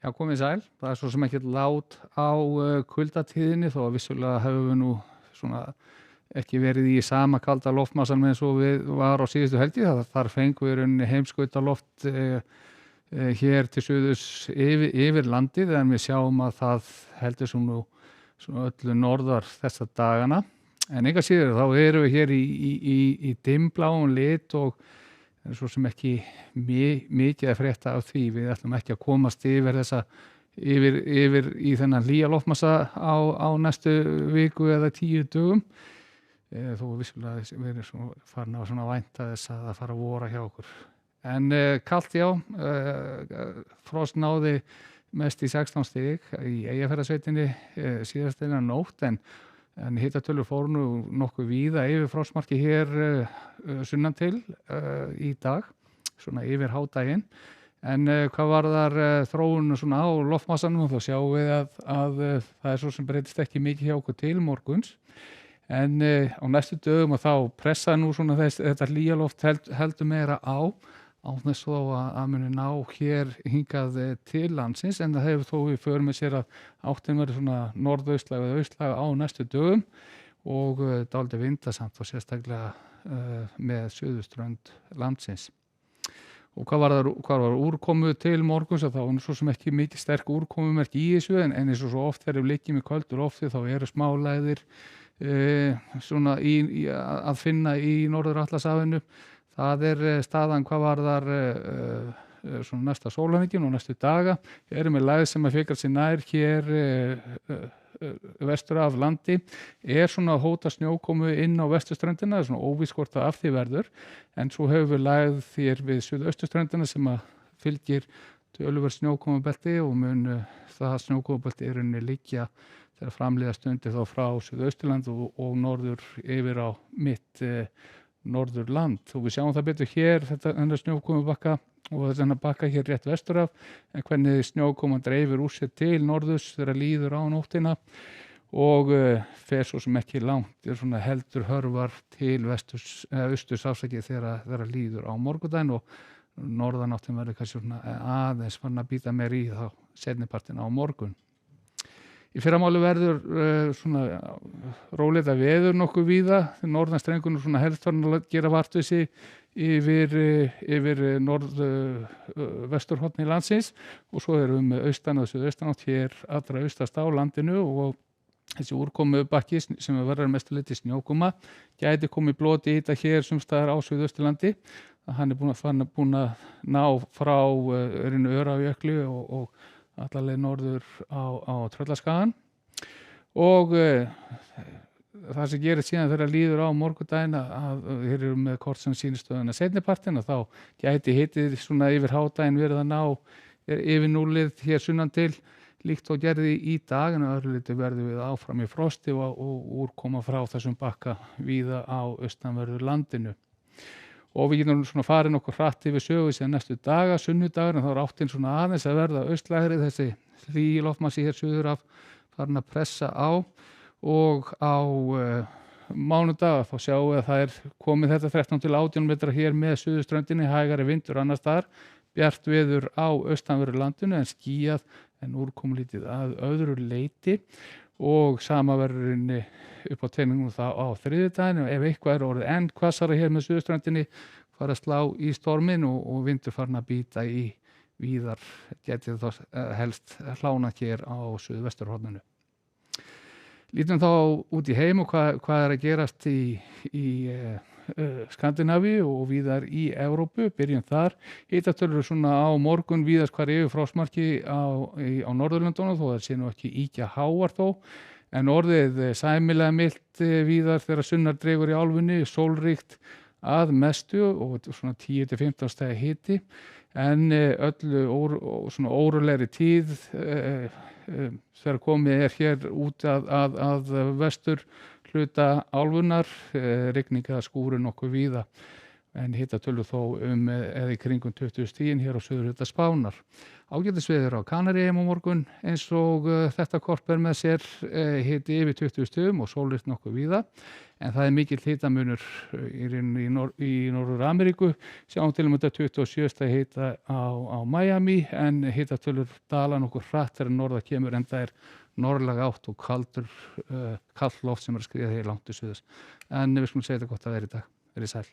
Já, komið sæl. Það svo sem ekkert lát á kuldatíðinni þó að vissulega hefur við nú svona ekki verið í sama kalda loftmassan eins og við var á síðustu helgi. Þar fengum við í rauninni heimskautaloft hér til suðurs yfir landið en við sjáum að það heldur sem nú svona öllu norðar þessa dagana. En enga síður þá erum við hér í dimmbláum lit og svo sem ekki mikið að frétta af því. Við ætlum ekki að komast yfir í þennan hlýja loftmassa á næstu viku eða 10 dögum. Þó vissulega við erum farin á svona vænta þess að það fara að vora hjá okkur. En kalt já, frost náði mest í 16 stig í Eyjafjarðarsveitinni síðastliðna nótt en hitatölur fóru nú nokkuð víða yfir frostmarki hér sunnan til í dag, svona yfir hádaginn. En hvað varðar þróun svona á loftmassanum þá sjáum við að það svo sem breytist ekki mikið hjá okkur til morguns. En á næstu dögum og þá pressa nú svona þetta hlýja loft heldur meira á þess þó að muni ná hér hingað til landsins en það hefur þó í för með sér að áttin verður svona norðaustlæg eða austlæg á næstu dögum og dálítið vindasamt og sérstaklega með suðurströnd landsins. Og hvað var úrkomu til morguns þá var svo sem ekki mikið sterk úrkomumerki í þessu en eins og svo oft þegar við liggjum í köldu lofti þá eru smálægðir svona að finna í Norður-Atlantshafinu. Það staðan hvað varðar svona næsta sólarhringinn og næstu daga. Við erum með lægð sem að fikra sér nær hér vestur af landi. Svona hóta snjókomu inn á vesturströndina, svona óvíst hvort það af því verður. En svo höfum við lægð hér við suðausturströndina sem að fylgir töluvert snjókomubelti og mun það snjókomubelti í rauninni liggja þegar framlíða stundir þá frá suðausturland og norður yfir á mitt Norðurland og við sjáum það betur hér þennan snjókomubakka og þennan bakka hér rétt vestur af en hvernig snjókoman dreifir úr sér til norðurs þegar líður á nóttina og fer svo sem ekki langt svona heldur hörfar til austurs afsakið þegar líður á morgundaginn og norðanáttin verður kannski svona aðeins farin að býta meir í þá seinnipartinn á morgun. Í fyrramáli verður svona róleita veður nokkuð víða, norðanstrengunum svona helst farin að gera vart við sig yfir norðvesturhorni landsins og svo erum við með austan og suðaustanátt hér allra austast á landinu og þessi úrkomubakki sem verður mestu leyti snjókoma gæti komið bloti í þetta hér sumstaðar á Suðausturlandi. Hann búinn að ná frá Öræfajökli og allarleið norður á Tröllaskagann og það sem gerist síðan þegar líður á morgundaginn að hér eru með kort sem sýnistöðuna seinnipartinn og þá gæti hitið svona yfir hádaginn verið að ná yfir núllið hér sunnan til líkt og gerði í dag en öðru liti verður við áfram í frosti og úrkoma frá þessum bakka víða á austanverðu landinu. Og við getum svona farið nokkuð hratt yfir sögu síðan næstu daga, sunnudagur, en þá áttin svona aðeins að verða austlægri þessi hlýi loftmassi hér suður af farin að pressa á og á mánudag þá sjáum við að það komið þetta 13 til 18 metra hér með suðurströndinni, hægari vindur annars staðar, bjart veður á austanverðu landinu en skýjað en úrkomulítið að öðru leyti og sama verður upp á teiningum það á þriðjudaginn ef eitthvað orðið enn hvassara hér með suðurströndinni fara að slá í stormin og vindur farin að býta í víðar getið þá helst hlána hér á suðvesturhorninu. Lítum þá út í heim og hvað að gerast í Skandinavíu og víðar í Evrópu, byrjum þar. Hitatölur svona á morgun víðast hvar yfir frostmarki á Norðurlöndunum þó það sé nú ekki ýkja háar þó en orðið sæmilega milt víðar þegar sunnar dregur í álfunni, sólríkt að mestu og svona 10-15 stæði hiti en öllu svona órulegri tíð þegar komið hér út að vestur hluta álfunnar, rigning eða skúrir nokkuð víða en hitatölur þó eða í kringum 20 stigin hér á suðurhluta Spánar. Ágætisveður á Kanaríeyjum á morgun eins og þetta kort ber með sér hiti yfir 20 stigum og sólríkt nokkuð víða, en það er mikill hitamunur í Norður-Ameríku, sjáum til þetta 27 stig hita á Miami, en hitatölur dala nokkuð hratt þegar norða kemur, en það er norðlæg átt og kallt loft sem er að skriða hér langt til suðurs. En við skulum segja þetta gott að vera í dag. Verið sæl.